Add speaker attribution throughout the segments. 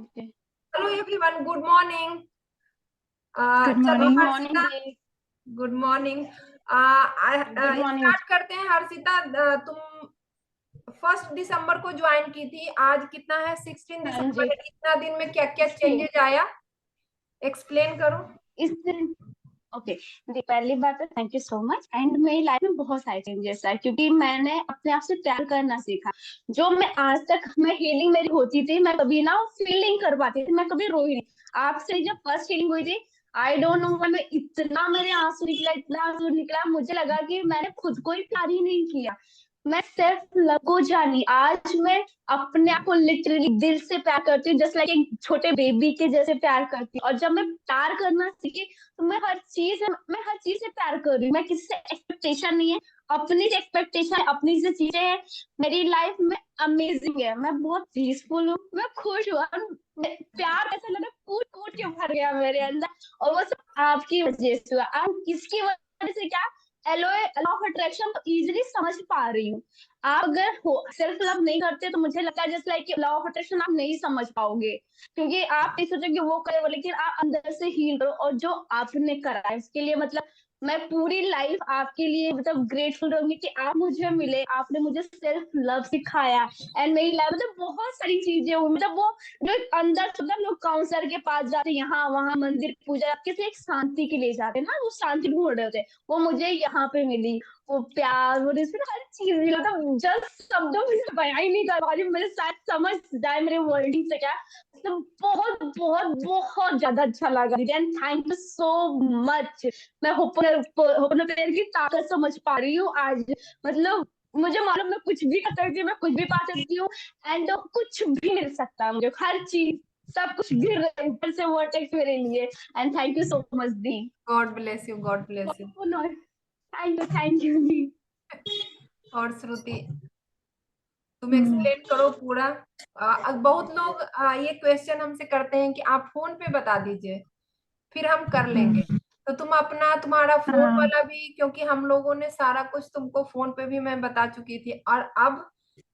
Speaker 1: Okay.
Speaker 2: Hello everyone, good morning.
Speaker 1: Good
Speaker 2: चलो
Speaker 1: morning. Morning
Speaker 2: Harshita,
Speaker 1: दी।
Speaker 2: Good morning.
Speaker 1: Good morning.
Speaker 2: Start करते हैं। हर्षिता, तुम 1 दिसंबर को ज्वाइन की थी, आज कितना है? 16
Speaker 1: हाँ जी।
Speaker 2: दिसंबर है। इतना दिन में क्या क्या
Speaker 1: 16।
Speaker 2: चेंजेस आया, एक्सप्लेन करो।
Speaker 1: इस दिन ओके दी, पहली बात है thank you so much. And मेरी लाइफ में बहुत सारे चेंजेस आए क्योंकि मैंने अपने आप से प्यार करना सीखा। जो मैं आज तक मैं हीलिंग मेरी होती थी, मैं कभी ना फीलिंग कर पाती थी, मैं कभी रोई नहीं। आपसे जब फर्स्ट फीलिंग हुई थी, आई डोंट नो, मैं इतना मेरे आंसू निकला, इतना आंसू निकला, मुझे लगा कि मैंने खुद को ही प्यार ही नहीं किया। मैं सेल्फ लव को जानी। आज मैं अपने आप को लिटरली दिल से प्यार करती हूँ, जस्ट लाइक एक छोटे बेबी के जैसे प्यार करती हूँ। और जब मैं प्यार करना सीखी तो मैं हर चीज से प्यार कर रही हूँ। मैं किसी से एक्सपेक्टेशन नहीं है, अपनी से एक्सपेक्टेशन है, अपनी से चीजें हैं। मेरी लाइफ में अमेजिंग है, मैं बहुत पीसफुल हूँ, मैं खुश हूँ। और प्यार ऐसा लगा कूट कूट के भर गया मेरे अंदर। और वो सब आपकी वजह से हुआ। आप किसकी वजह से क्या, लॉ ऑफ अट्रैक्शन तो इजिली समझ पा रही हूँ। आप अगर हो सेल्फ लव नहीं करते तो मुझे लगता है just like law of attraction आप नहीं समझ पाओगे। क्योंकि आप नहीं सोचोगे वो करे वो, लेकिन आप अंदर से हील करो। और जो आपने करा है उसके लिए मतलब मैं पूरी लाइफ आपके लिए मतलब ग्रेटफुल रहूंगी कि आप मुझे मिले, आपने मुझे सेल्फ लव सिखाया। एंड मेरी लाइफ मतलब बहुत सारी चीजें हुई, मतलब वो जो एक अंदर मतलब लोग काउंसलर के पास जाते हैं, यहाँ वहां मंदिर पूजा किसी एक शांति के लिए जाते हैं ना, वो शांति ढूंढ रहे होते हैं, वो मुझे यहाँ पे मिली। वो प्यार, वो रिस्पेक्ट, हर चीज मिला था। जस्ट शब्दों में से बयां ही नहीं कर पा रही हूँ। मेरे साथ समझ जाए मेरे वर्डिंग से क्या, तो बहुत बहुत बहुत ज्यादा अच्छा लगा दीदी। And thank you so much. मैं होपन पेयर की ताकत समझ पा रही हूँ आज। मतलब मुझे मालूम मैं कुछ भी कर सकती हूँ, मैं कुछ भी पा सकती हूँ। एंड कुछ भी मिल सकता है मुझे, हर चीज, सब कुछ गिर रहा है ऊपर से वर्टेक्स मेरे लिए। And thank you so much दी।
Speaker 2: God bless you, God bless you.
Speaker 1: Thank you दी।
Speaker 2: और श्रुति, तुम
Speaker 1: हम्म।
Speaker 2: एक्सप्लेन करो पूरा। बहुत लोग ये क्वेश्चन हमसे करते हैं कि आप फोन पे बता दीजिए, फिर हम कर लेंगे।
Speaker 1: हम्म।
Speaker 2: तो तुम अपना, तुम्हारा फोन
Speaker 1: हाँ।
Speaker 2: वाला भी, क्योंकि हम लोगों ने सारा कुछ तुमको फोन पे भी मैं बता चुकी थी, और अब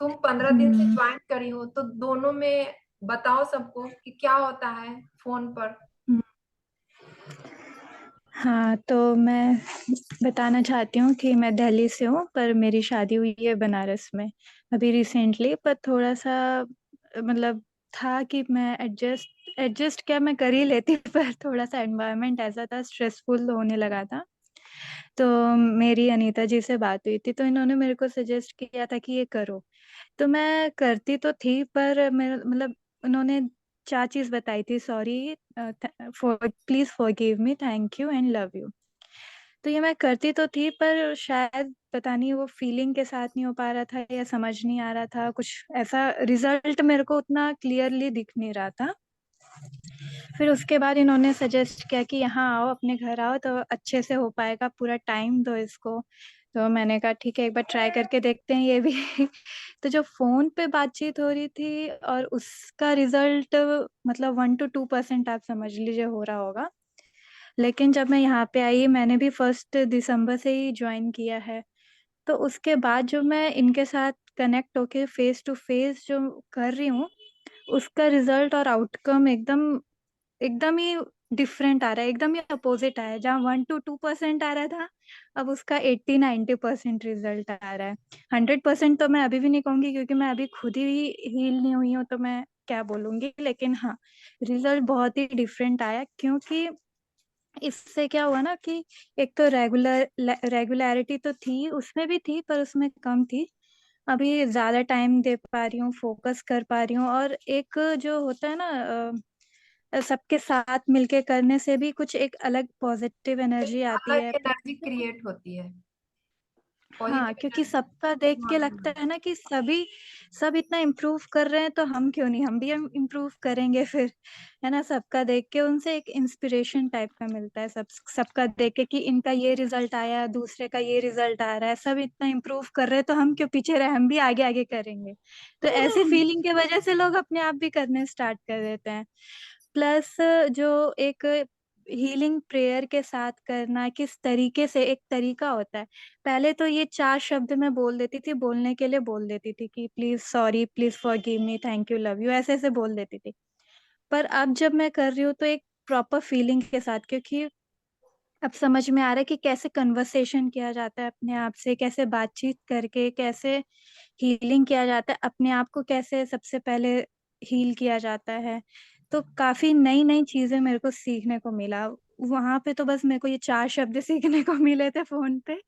Speaker 2: तुम 15 दिन से
Speaker 1: हम्म।
Speaker 2: ज्वाइन करी हो, तो दोनों में बताओ सबको कि क्या होता है फोन पर।
Speaker 3: हम्म। हाँ, तो मैं बताना चाहती हूँ कि मैं दिल्ली से हूँ, पर मेरी शादी हुई है बनारस में अभी रिसेंटली। पर थोड़ा सा मतलब था कि मैं एडजस्ट एडजस्ट क्या मैं कर ही लेती पर थोड़ा सा एनवायरनमेंट ऐसा था, स्ट्रेसफुल होने लगा था। तो मेरी अनीता जी से बात हुई थी, तो इन्होंने मेरे को सजेस्ट किया था कि ये करो। तो मैं करती तो थी, पर मेरा मतलब उन्होंने 4 चीज बताई थी। Sorry, for please forgive me, thank you and love you. तो ये मैं करती तो थी, पर शायद पता नहीं वो फीलिंग के साथ नहीं हो पा रहा था या समझ नहीं आ रहा था, कुछ ऐसा रिजल्ट मेरे को उतना क्लियरली दिख नहीं रहा था। फिर उसके बाद इन्होंने सजेस्ट किया कि यहाँ आओ, अपने घर आओ तो अच्छे से हो पाएगा, पूरा टाइम दो इसको। तो मैंने कहा ठीक है, एक बार ट्राई करके देखते हैं ये भी तो जो फोन पे बातचीत हो रही थी और उसका रिजल्ट मतलब 1 to 2% आप समझ लीजिए हो रहा होगा। लेकिन जब मैं यहाँ पे आई, मैंने भी 1 दिसंबर से ही ज्वाइन किया है, तो उसके बाद जो मैं इनके साथ कनेक्ट होके फेस टू फेस जो कर रही हूँ, उसका रिजल्ट और आउटकम एकदम एकदम ही डिफरेंट आ रहा है, एकदम ही अपोजिट आया है। जहाँ 1 to 2% आ रहा था, अब उसका 80-90% रिजल्ट आ रहा है। 100% तो मैं अभी भी नहीं कहूंगी, क्योंकि मैं अभी खुद ही हील नहीं हुई हूँ, तो मैं क्या बोलूंगी। लेकिन हाँ, रिजल्ट बहुत ही डिफरेंट आया, क्योंकि इससे क्या हुआ ना कि एक तो रेगुलरिटी तो थी, उसमें भी थी पर उसमें कम थी। अभी ज्यादा टाइम दे पा रही हूँ, फोकस कर पा रही हूँ। और एक जो होता है ना, सबके साथ मिलके करने से भी कुछ एक अलग पॉजिटिव एनर्जी आती है।
Speaker 2: अलग एनर्जी क्रिएट होती है,
Speaker 3: हाँ,
Speaker 2: पॉजिटिव
Speaker 3: क्योंकि
Speaker 2: एनर्जी।
Speaker 3: सबका देख के लगता है ना कि सभी सब इतना इम्प्रूव कर रहे हैं, तो हम क्यों नहीं, हम भी इम्प्रूव करेंगे फिर, है ना। सबका देख के उनसे एक इंस्पिरेशन टाइप का मिलता है, सबका देख के कि इनका ये रिजल्ट आया, दूसरे का ये रिजल्ट आ रहा है, सब इतना इम्प्रूव कर रहे हैं, तो हम क्यों पीछे रहे, हम भी आगे आगे करेंगे। तो ऐसी फीलिंग की वजह से लोग अपने आप भी करने स्टार्ट कर देते हैं। प्लस जो एक हीलिंग प्रेयर के साथ करना, किस तरीके से, एक तरीका होता है। पहले तो ये 4 शब्द मैं बोल देती थी, बोलने के लिए बोल देती थी कि please sorry, please forgive me, thank you, love you, ऐसे ऐसे बोल देती थी। पर अब जब मैं कर रही हूँ तो एक प्रॉपर फीलिंग के साथ, क्योंकि अब समझ में आ रहा है कि कैसे कन्वर्सेशन किया जाता है अपने आप से, कैसे बातचीत करके कैसे हीलिंग किया जाता है, अपने आप को कैसे सबसे पहले हील किया जाता है। तो काफ़ी नई-नई चीज़ें मेरे को सीखने को मिला। वहाँ पे तो बस मेरे को ये 4 शब्द सीखने को मिले थे फ़ोन पे,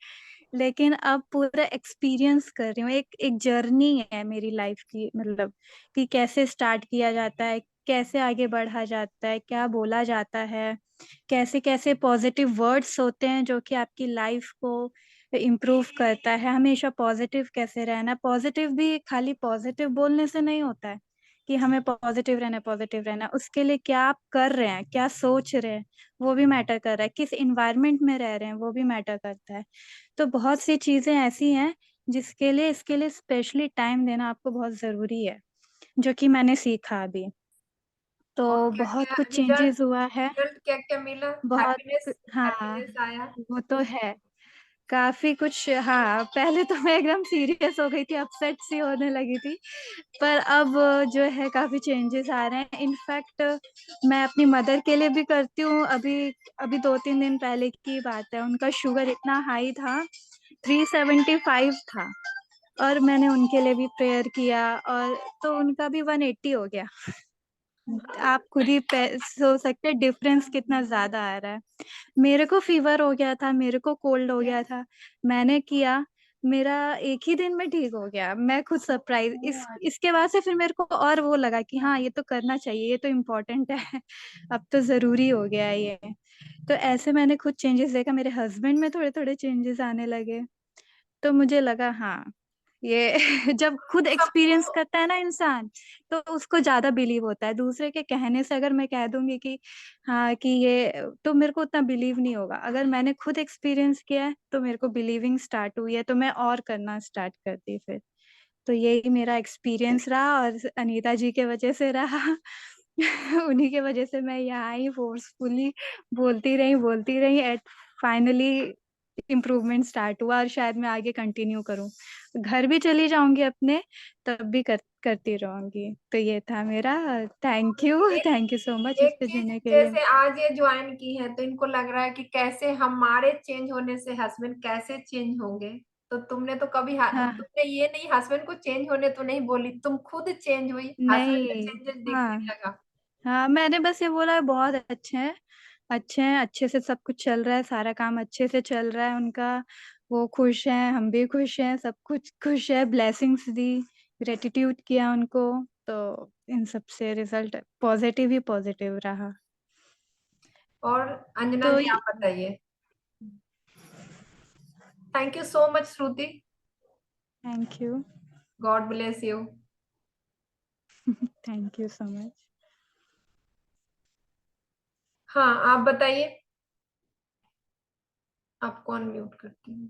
Speaker 3: लेकिन अब पूरा एक्सपीरियंस कर रही हूँ। एक एक जर्नी है मेरी लाइफ़ की, मतलब कि कैसे स्टार्ट किया जाता है, कैसे आगे बढ़ा जाता है, क्या बोला जाता है, कैसे-कैसे पॉज़िटिव वर्ड्स होते हैं जो कि आपकी लाइफ़ को इम्प्रूव करता है, हमेशा पॉज़िटिव कैसे रहना है। पॉज़िटिव भी खाली पॉज़िटिव बोलने से नहीं होता है कि हमें पॉज़िटिव रहना है। उसके लिए क्या आप कर रहे हैं, क्या सोच रहे हैं, वो भी मैटर कर रहा है। किस एनवायरनमेंट में रह रहे हैं, वो भी मैटर करता है। तो बहुत सी चीज़ें ऐसी हैं जिसके लिए इसके लिए स्पेशली टाइम देना आपको बहुत ज़रूरी है, जो कि मैंने सीखा अभी। तो
Speaker 2: और क्या
Speaker 3: बहुत
Speaker 2: क्या
Speaker 3: कुछ
Speaker 2: रिजल्ट,
Speaker 3: चेंजेज़ हुआ है,
Speaker 2: रिजल्ट क्या क्या मिला?
Speaker 3: बहुत
Speaker 2: हैप्पीनेस,
Speaker 3: हाँ,
Speaker 2: हैप्पीनेस आया?
Speaker 3: वो तो है। काफ़ी कुछ हाँ, पहले तो मैं एकदम सीरियस हो गई थी, अपसेट सी होने लगी थी। पर अब जो है काफ़ी चेंजेस आ रहे हैं। इनफैक्ट मैं अपनी मदर के लिए भी करती हूँ। अभी अभी 2-3 दिन पहले की बात है, उनका शुगर इतना हाई था, 375 था, और मैंने उनके लिए भी प्रेयर किया, और तो उनका भी 180 हो गया। आप खुद ही सोच सकते हैं डिफरेंस कितना ज़्यादा आ रहा है। मेरे को फ़ीवर हो गया था, मेरे को कोल्ड हो गया था, मैंने किया, मेरा 1 ही दिन में ठीक हो गया। मैं खुद सरप्राइज़, इसके बाद से फिर मेरे को और वो लगा कि हाँ, ये तो करना चाहिए, ये तो इम्पोर्टेंट है, अब तो ज़रूरी हो गया है ये। तो ऐसे मैंने खुद चेंजेस देखा, मेरे हस्बैंड में थोड़े-थोड़े चेंजेस आने लगे, तो मुझे लगा हाँ, ये जब खुद एक्सपीरियंस
Speaker 2: सबको
Speaker 3: करता है ना इंसान, तो उसको ज़्यादा बिलीव होता है। दूसरे के कहने से अगर मैं कह दूँगी कि हाँ, कि ये, तो मेरे को उतना बिलीव नहीं होगा। अगर मैंने खुद एक्सपीरियंस किया है, तो मेरे को बिलीविंग स्टार्ट हुई है, तो मैं और करना स्टार्ट कर दी फिर। तो यही मेरा एक्सपीरियंस रहा, और अनीता जी के वजह से रहा। उन्हीं के वजह से मैं यहाँ आई, फ़ोर्सफुली बोलती रही एट फाइनली इम्प्रूवमेंट स्टार्ट हुआ, और शायद मैं आगे कंटिन्यू करूँ। घर भी चली जाऊँगी अपने, तब भी करती रहूँगी। तो ये था मेरा।
Speaker 2: एक
Speaker 3: थैंक यू सो मच इस
Speaker 2: एक
Speaker 3: पे
Speaker 2: चीज,
Speaker 3: जुड़ने के लिए।
Speaker 2: जैसे आज ये ज्वाइन की है तो इनको लग रहा है कि कैसे हमारे चेंज होने से हस्बैंड कैसे चेंज होंगे। तो तुमने तो कभी
Speaker 3: हाँ,
Speaker 2: तुमने ये नहीं, हस्बैंड को चेंज होने तो नहीं बोली, तुम खुद चेंज हुई, हस्बैंड का
Speaker 3: नहीं,
Speaker 2: चेंजेस देखने
Speaker 3: हाँ,
Speaker 2: लगा।
Speaker 3: हाँ, मैंने बस ये बोला बहुत अच्छे हैं, अच्छे से सब कुछ चल रहा है, सारा काम अच्छे से चल रहा है उनका, वो खुश हैं, हम भी खुश हैं, सब कुछ खुश है, ब्लेसिंग्स दी, ग्रैटिट्यूड किया उनको, तो इन सब से रिज़ल्ट पॉज़िटिव ही पॉज़िटिव रहा।
Speaker 2: और अंजना
Speaker 3: तो
Speaker 2: जी आप बताइए। Thank you so much Shruti.
Speaker 3: Thank you,
Speaker 2: God bless you.
Speaker 3: Thank you so much.
Speaker 2: हाँ आप बताइए। आपको अनम्यूट करती हूँ।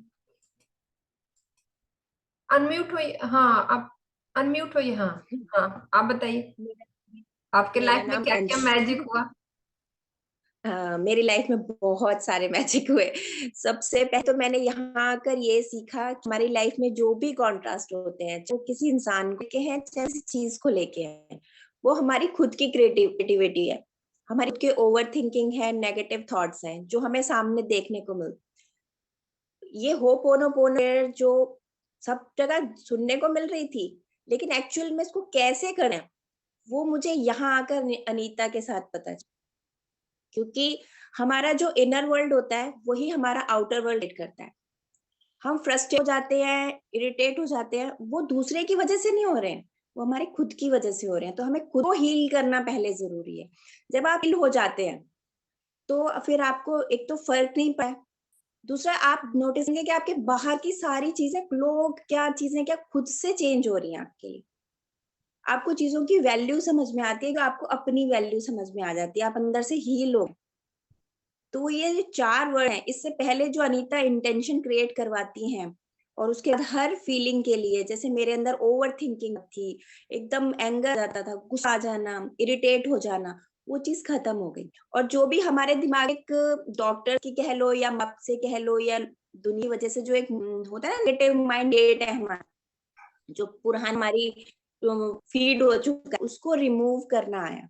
Speaker 2: अनम्यूट हुई, हाँ आप अनम्यूट हुई, हाँ। हाँ आप बताइए,
Speaker 4: मेरा
Speaker 2: आपके
Speaker 4: मेरा
Speaker 2: लाइफ में
Speaker 4: नाम
Speaker 2: क्या क्या मैजिक
Speaker 4: अंश।
Speaker 2: हुआ?
Speaker 4: मेरी लाइफ में बहुत सारे मैजिक हुए। सबसे पहले तो मैंने यहाँ आकर ये सीखा कि हमारी लाइफ में जो भी कॉन्ट्रास्ट होते हैं, चाहे किसी इंसान को लेके हैं, चाहे किसी चीज को लेके हैं, वो हमारी खुद की क्रिएटिविटी है, हमारी खुद की ओवर थिंकिंग है, नेगेटिव थॉट्स हैं जो हमें सामने देखने को मिलते। ये होपोनोपोनो जो सब जगह सुनने को मिल रही थी, लेकिन एक्चुअल में इसको कैसे करें, वो मुझे यहाँ आकर अनीता के साथ पता चला। क्योंकि हमारा जो इनर वर्ल्ड होता है वही हमारा आउटर वर्ल्ड करता है। हम फ्रस्ट्रेट हो जाते हैं, इरिटेट हो जाते हैं, वो दूसरे की वजह से नहीं हो रहे हैं, वो हमारे खुद की वजह से हो रहे हैं। तो हमें खुद को हील करना पहले जरूरी है। जब आप हील हो जाते हैं तो फिर आपको एक तो फर्क नहीं पड़ा, दूसरा आप नोटिस करेंगे कि आपके बाहर की सारी चीजें, लोग क्या, चीजें क्या, खुद से चेंज हो रही हैं आपके लिए। आपको चीजों की वैल्यू समझ में आती है, कि आपको अपनी वैल्यू समझ में आ जाती है, आप अंदर से हील हो। तो ये जो 4 वर्ड हैं, इससे पहले जो अनीता इंटेंशन क्रिएट करवाती हैं, और उसके बाद हर फीलिंग के लिए, जैसे मेरे अंदर ओवरथिंकिंग थी, एकदम एंगर आ जाता था, गुस्सा आ जाना, इरिटेट हो जाना, वो चीज़ खत्म हो गई। और जो भी हमारे दिमाग, एक डॉक्टर की कह लो या बाप से कह लो या दुनिया वजह से जो एक होता है ना, नेगेटिव माइंड है हमारा, जो पुरानी हमारी फीड हो चुका है, उसको रिमूव करना आया।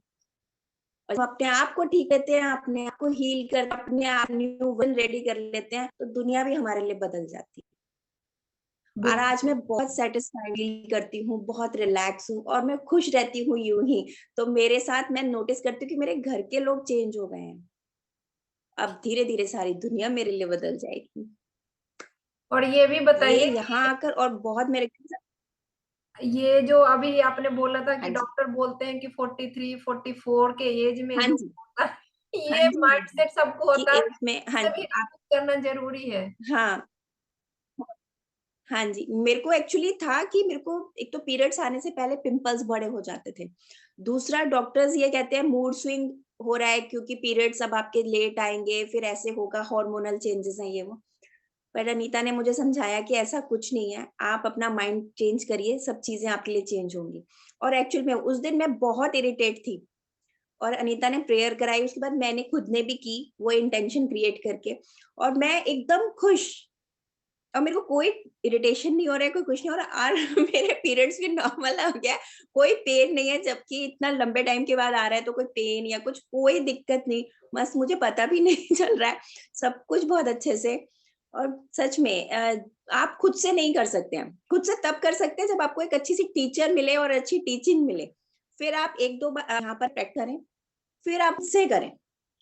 Speaker 4: और जब अपने आप को ठीक रहते हैं, अपने आप को हील कर, अपने आप न्यू वन रेडी कर लेते हैं, तो दुनिया भी हमारे लिए बदल जाती है। और आज मैं बहुत सेटिस्फाइड फील करती हूँ, बहुत रिलैक्स हूँ और मैं खुश रहती हूँ यूं ही। तो मेरे साथ मैं नोटिस करती हूँ कि मेरे घर के लोग चेंज हो गए हैं। अब धीरे धीरे सारी दुनिया मेरे लिए बदल जाएगी।
Speaker 2: और ये भी
Speaker 4: ये
Speaker 2: बताइए
Speaker 4: यहाँ आकर और बहुत मेरे
Speaker 2: ये जो अभी आपने बोला था कि
Speaker 4: हाँ जी,
Speaker 2: डॉक्टर बोलते हैं कि 43 44 के एज में
Speaker 4: हाँ
Speaker 2: जो
Speaker 4: जी,
Speaker 2: होता है,
Speaker 4: हाँ
Speaker 2: ये
Speaker 4: जी, हाँ जी,
Speaker 2: माइंडसेट सबको
Speaker 4: कि
Speaker 2: होता है,
Speaker 4: एज में हाँ
Speaker 2: इसे भी
Speaker 4: जी, आप
Speaker 2: रिमूव करना जरूरी है।
Speaker 4: हाँ, हाँ जी, मेरे को एक्चुअली था कि मेरे को एक तो पीरियड्स आने से पहले पिंपल्स बड़े हो जाते थे। दूसरा डॉक्टर्स ये कहते हैं मूड स्विंग हो रहा है क्योंकि पीरियड्स अब आपके लेट आएँगे, फिर ऐसे होगा, हार्मोनल चेंजेस हैं ये वो। पर अनीता ने मुझे समझाया कि ऐसा कुछ नहीं है, आप अपना माइंड चेंज करिए, सब चीज़ें आपके लिए चेंज होंगी। और एक्चुअल में उस दिन मैं बहुत इरिटेट थी और अनीता ने प्रेयर कराई, उसके बाद मैंने खुद ने भी की, वो इंटेंशन क्रिएट करके और मैं एकदम खुश। और मेरे को कोई इरिटेशन नहीं हो रहा है, कोई कुछ नहीं हो रहा और मेरे पीरियड्स भी नॉर्मल हो गया, कोई पेन नहीं है, जबकि इतना लंबे टाइम के बाद आ रहा है तो कोई पेन या कुछ कोई दिक्कत नहीं, बस मुझे पता भी नहीं चल रहा है, सब कुछ बहुत अच्छे से। और सच में आप खुद से नहीं कर सकते हैं, खुद से तब कर सकते हैं जब आपको एक अच्छी सी टीचर मिले और अच्छी टीचिंग मिले, फिर आप 1-2 बार यहाँ पर प्रैक्टिस करें, फिर आप उससे करें,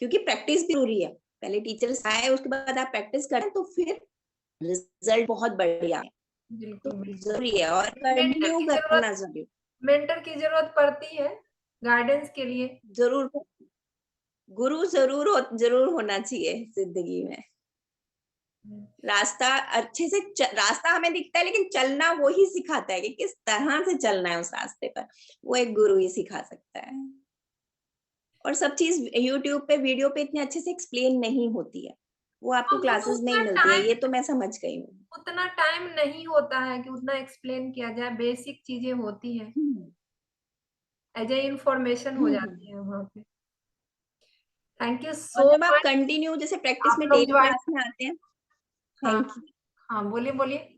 Speaker 4: क्योंकि प्रैक्टिस भी ज़रूरी है। पहले टीचर्स आए, उसके बाद आप प्रैक्टिस करें तो फिर रिजल्ट बहुत बढ़िया है। तो
Speaker 2: बिल्कुल बिल्कुल।
Speaker 4: ज़रूरी है और
Speaker 2: मेंटर
Speaker 4: कंटिन्यू
Speaker 2: की जरूरत
Speaker 4: करना ज़रूरी
Speaker 2: मेंटर की जरूरत पड़ती है गाइडेंस के लिए।
Speaker 4: ज़रूर गुरु ज़रूर होना चाहिए ज़िंदगी में। रास्ता अच्छे से रास्ता हमें दिखता है लेकिन चलना वो ही सिखाता है कि किस तरह से चलना है उस रास्ते पर, वो एक गुरु ही सिखा सकता है। और सब चीज़ यूट्यूब पे वीडियो पे इतने अच्छे से एक्सप्लेन नहीं होती है, वो आपको
Speaker 2: वो तो
Speaker 4: क्लासेस में ही मिलती है, ये तो मैं समझ गई हूँ।
Speaker 2: उतना टाइम नहीं होता है कि उतना एक्सप्लेन किया जाए, बेसिक चीजें होती हैं,
Speaker 4: हुँ,
Speaker 2: एज ए इंफॉर्मेशन हो
Speaker 4: हुँ, हुँ।
Speaker 2: जाती है वहाँ पे। थैंक यू
Speaker 4: और
Speaker 2: सो
Speaker 4: जब आप
Speaker 2: मच।
Speaker 4: कंटिन्यू जैसे प्रैक्टिस
Speaker 2: आप
Speaker 4: में
Speaker 2: लोग
Speaker 4: डेली
Speaker 2: ज्वाइन।
Speaker 4: क्लास में आते हैं।
Speaker 2: हाँ
Speaker 4: थैंक यू।
Speaker 2: हाँ, बोलिए बोलिए।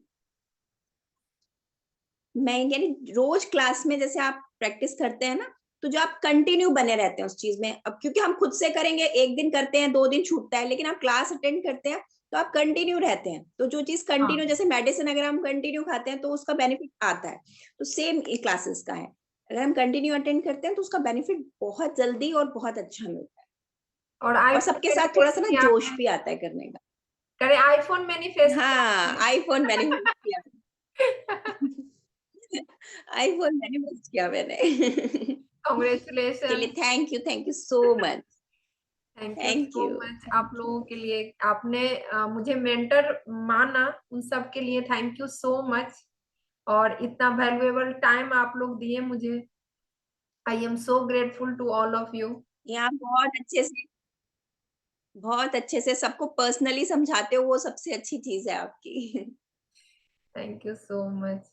Speaker 4: मैं यानी रोज क्लास में जैसे आप प्रैक्टिस करते हैं ना, तो जो आप कंटिन्यू बने रहते हैं उस चीज में, अब क्योंकि हम खुद से करेंगे, एक दिन करते हैं, 2 दिन छूटता है, लेकिन आप क्लास अटेंड करते हैं तो आप कंटिन्यू रहते हैं, तो जो चीज
Speaker 2: हाँ
Speaker 4: कंटिन्यू, जैसे मेडिसिन अगर हम कंटिन्यू खाते हैं तो उसका बेनिफिट आता है, तो सेम क्लासेस का है, अगर हम कंटिन्यू अटेंड करते हैं तो उसका बेनिफिट बहुत जल्दी और बहुत अच्छा मिलता है
Speaker 2: और
Speaker 4: और
Speaker 2: आईफोन
Speaker 4: सबके साथ थोड़ा
Speaker 2: मैनिफेस्ट
Speaker 4: सा ना
Speaker 2: किया
Speaker 4: जोश
Speaker 2: आपने।
Speaker 4: भी आता है करने का।
Speaker 2: करे आईफोन मैनिफेस्ट किया
Speaker 4: हाँ,
Speaker 2: आपने।
Speaker 4: आईफोन मैनिफेस्ट किया। आईफोन मैनिफेस्ट किया मैंने।
Speaker 2: कांग्रेचुलेशन।
Speaker 4: चलिए, thank you so much.
Speaker 2: Thank you
Speaker 4: thank
Speaker 2: so
Speaker 4: you,
Speaker 2: much आप
Speaker 4: थैंक
Speaker 2: लोगों
Speaker 4: यू।
Speaker 2: के लिए। आपने मुझे मेंटर माना, उन सब के लिए थैंक यू सो मच। और इतना वैल्यूएबल टाइम आप लोग दिए मुझे। I am so grateful to all of you.
Speaker 4: ये आप बहुत अच्छे से सबको पर्सनली समझाते हो, वो सबसे अच्छी चीज़ है आपकी।
Speaker 2: Thank you so much.